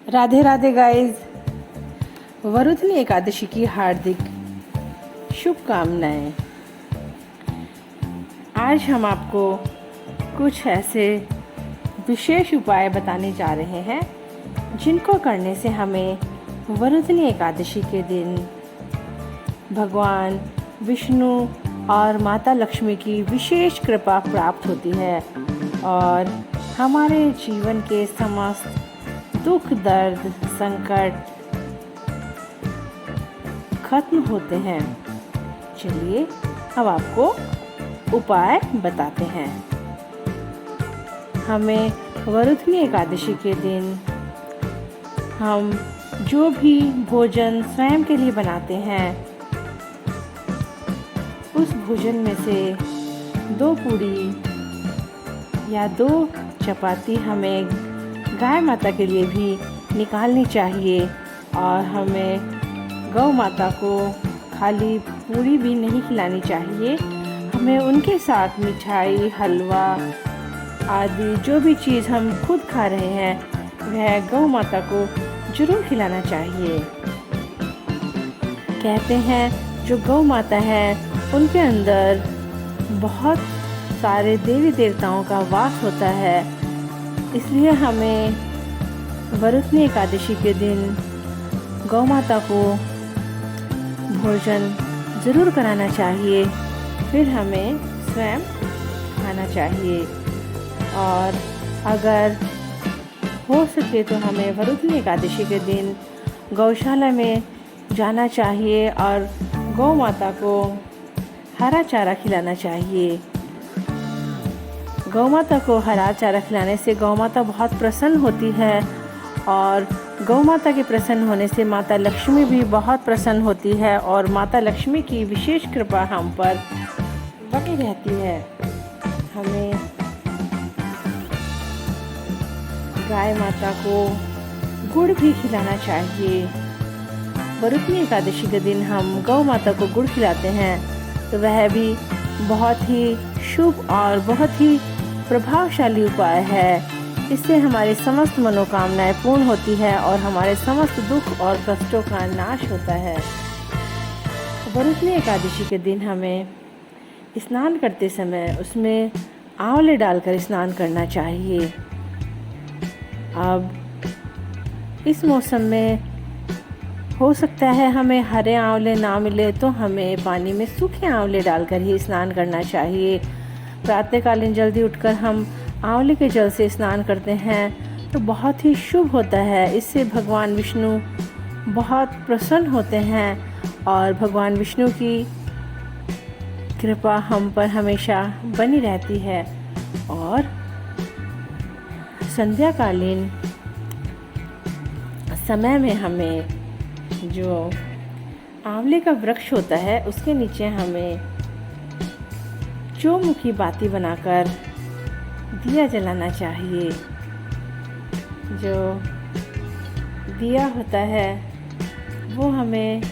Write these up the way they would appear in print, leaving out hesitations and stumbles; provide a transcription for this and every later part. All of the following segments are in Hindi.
राधे राधे गाइस। वरुथनी एकादशी की हार्दिक शुभकामनाएं। आज हम आपको कुछ ऐसे विशेष उपाय बताने जा रहे हैं जिनको करने से हमें वरुथनी एकादशी के दिन भगवान विष्णु और माता लक्ष्मी की विशेष कृपा प्राप्त होती है और हमारे जीवन के समस्त दुख दर्द संकट खत्म होते हैं। चलिए अब आपको उपाय बताते हैं। हमें वरुथनी एकादशी के दिन हम जो भी भोजन स्वयं के लिए बनाते हैं उस भोजन में से 2 पूड़ी या 2 चपाती हमें गाय माता के लिए भी निकालनी चाहिए और हमें गौ माता को खाली पूरी भी नहीं खिलानी चाहिए। हमें उनके साथ मिठाई हलवा आदि जो भी चीज़ हम खुद खा रहे हैं वह गौ माता को जरूर खिलाना चाहिए। कहते हैं जो गौ माता है उनके अंदर बहुत सारे देवी देवताओं का वास होता है, इसलिए हमें वरुथनी एकादशी के दिन गौ माता को भोजन ज़रूर कराना चाहिए, फिर हमें स्वयं खाना चाहिए। और अगर हो सके तो हमें वरुथनी एकादशी के दिन गौशाला में जाना चाहिए और गौ माता को हरा चारा खिलाना चाहिए। गौ माता को हरा चारा खिलाने से गौ माता बहुत प्रसन्न होती है और गौ माता के प्रसन्न होने से माता लक्ष्मी भी बहुत प्रसन्न होती है और माता लक्ष्मी की विशेष कृपा हम पर बनी रहती है। हमें गाय माता को गुड़ भी खिलाना चाहिए। वरुथनी एकादशी के दिन हम गौ माता को गुड़ खिलाते हैं तो वह भी बहुत ही शुभ और बहुत ही प्रभावशाली उपाय है। इससे हमारी समस्त मनोकामनाएं पूर्ण होती है और हमारे समस्त दुख और कष्टों का नाश होता है। वरुथनी एकादशी के दिन हमें स्नान करते समय उसमें आंवले डालकर स्नान करना चाहिए। अब इस मौसम में हो सकता है हमें हरे आंवले ना मिले तो हमें पानी में सूखे आंवले डालकर ही स्नान करना चाहिए। प्रातःकालीन जल्दी उठकर हम आंवले के जल से स्नान करते हैं तो बहुत ही शुभ होता है। इससे भगवान विष्णु बहुत प्रसन्न होते हैं और भगवान विष्णु की कृपा हम पर हमेशा बनी रहती है। और संध्याकालीन समय में हमें जो आंवले का वृक्ष होता है उसके नीचे हमें चौमुखी बाती बनाकर दिया जलाना चाहिए। जो दिया होता है वो हमें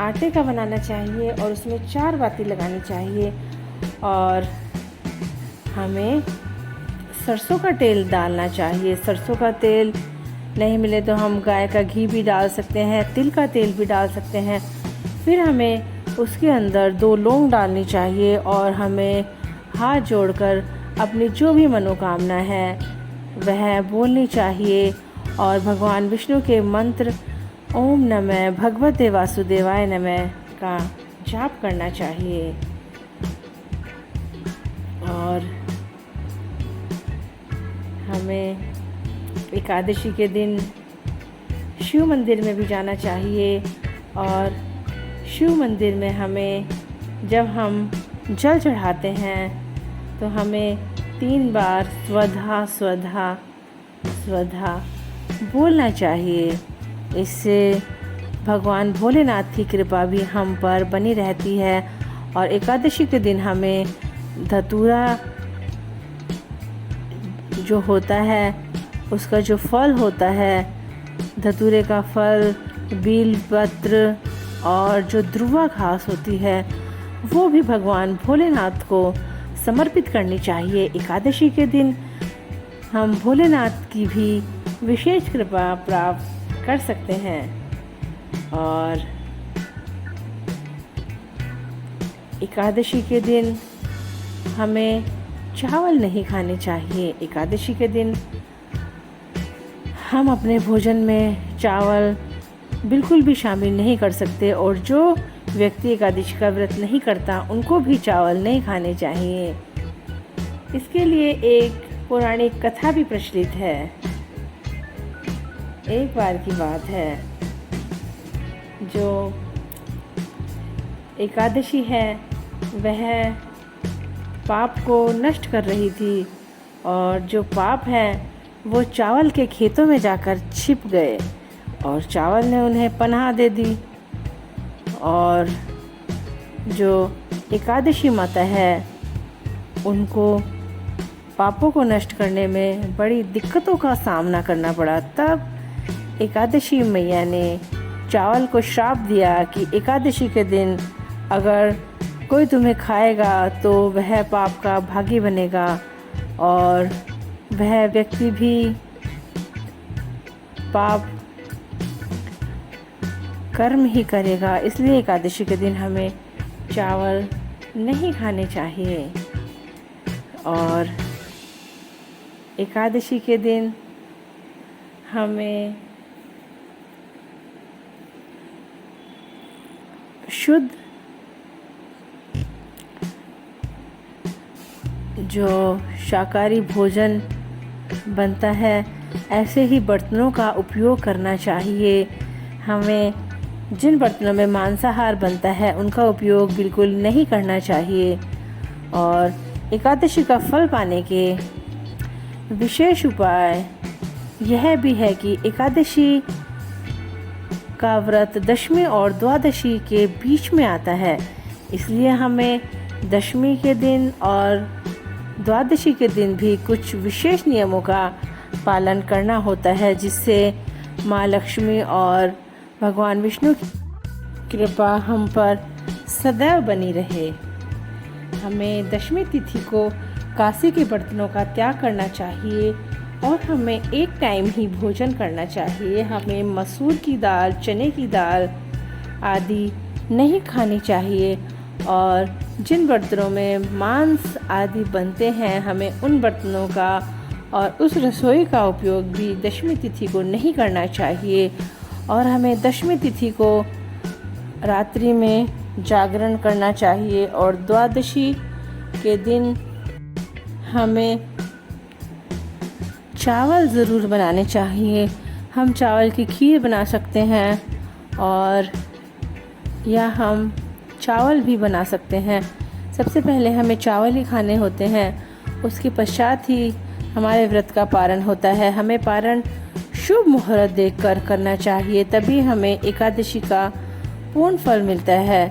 आटे का बनाना चाहिए और उसमें 4 बाती लगानी चाहिए और हमें सरसों का तेल डालना चाहिए। सरसों का तेल नहीं मिले तो हम गाय का घी भी डाल सकते हैं, तिल का तेल भी डाल सकते हैं। फिर हमें उसके अंदर 2 लौंग डालनी चाहिए और हमें हाथ जोड़कर अपनी जो भी मनोकामना है वह बोलनी चाहिए और भगवान विष्णु के मंत्र ओम नमः भगवते वासुदेवाय नमः का जाप करना चाहिए। और हमें एकादशी के दिन शिव मंदिर में भी जाना चाहिए और शिव मंदिर में हमें जब हम जल चढ़ाते हैं तो हमें 3 बार स्वधा स्वधा स्वधा बोलना चाहिए। इससे भगवान भोलेनाथ की कृपा भी हम पर बनी रहती है। और एकादशी के दिन हमें धतूरा जो होता है उसका जो फल होता है, धतूरे का फल, बील पत्र और जो ध्रुवा घास होती है वो भी भगवान भोलेनाथ को समर्पित करनी चाहिए। एकादशी के दिन हम भोलेनाथ की भी विशेष कृपा प्राप्त कर सकते हैं। और एकादशी के दिन हमें चावल नहीं खाने चाहिए। एकादशी के दिन हम अपने भोजन में चावल बिल्कुल भी शामिल नहीं कर सकते, और जो व्यक्ति एकादशी का व्रत नहीं करता उनको भी चावल नहीं खाने चाहिए। इसके लिए एक पौराणिक कथा भी प्रचलित है। एक बार की बात है, जो एकादशी है वह पाप को नष्ट कर रही थी, और जो पाप है वो चावल के खेतों में जाकर छिप गए, और चावल ने उन्हें पनाह दे दी। और जो एकादशी माता है उनको पापों को नष्ट करने में बड़ी दिक्कतों का सामना करना पड़ा। तब एकादशी मैया ने चावल को श्राप दिया कि एकादशी के दिन अगर कोई तुम्हें खाएगा तो वह पाप का भागी बनेगा, और वह व्यक्ति भी पाप कर्म ही करेगा। इसलिए एकादशी के दिन हमें चावल नहीं खाने चाहिए। और एकादशी के दिन हमें शुद्ध जो शाकाहारी भोजन बनता है ऐसे ही बर्तनों का उपयोग करना चाहिए। हमें जिन बर्तनों में मांसाहार बनता है उनका उपयोग बिल्कुल नहीं करना चाहिए। और एकादशी का फल पाने के विशेष उपाय यह भी है कि एकादशी का व्रत दशमी और द्वादशी के बीच में आता है, इसलिए हमें दशमी के दिन और द्वादशी के दिन भी कुछ विशेष नियमों का पालन करना होता है, जिससे माँ लक्ष्मी और भगवान विष्णु की कृपा हम पर सदैव बनी रहे। हमें दशमी तिथि को कांसे के बर्तनों का त्याग करना चाहिए, और हमें एक टाइम ही भोजन करना चाहिए। हमें मसूर की दाल, चने की दाल आदि नहीं खानी चाहिए, और जिन बर्तनों में मांस आदि बनते हैं हमें उन बर्तनों का और उस रसोई का उपयोग भी दशमी तिथि को नहीं करना चाहिए। और हमें दशमी तिथि को रात्रि में जागरण करना चाहिए, और द्वादशी के दिन हमें चावल ज़रूर बनाने चाहिए। हम चावल की खीर बना सकते हैं, और या हम चावल भी बना सकते हैं। सबसे पहले हमें चावल ही खाने होते हैं, उसके पश्चात ही हमारे व्रत का पारण होता है। हमें पारण शुभ मुहूर्त देखकर करना चाहिए, तभी हमें एकादशी का पूर्ण फल मिलता है।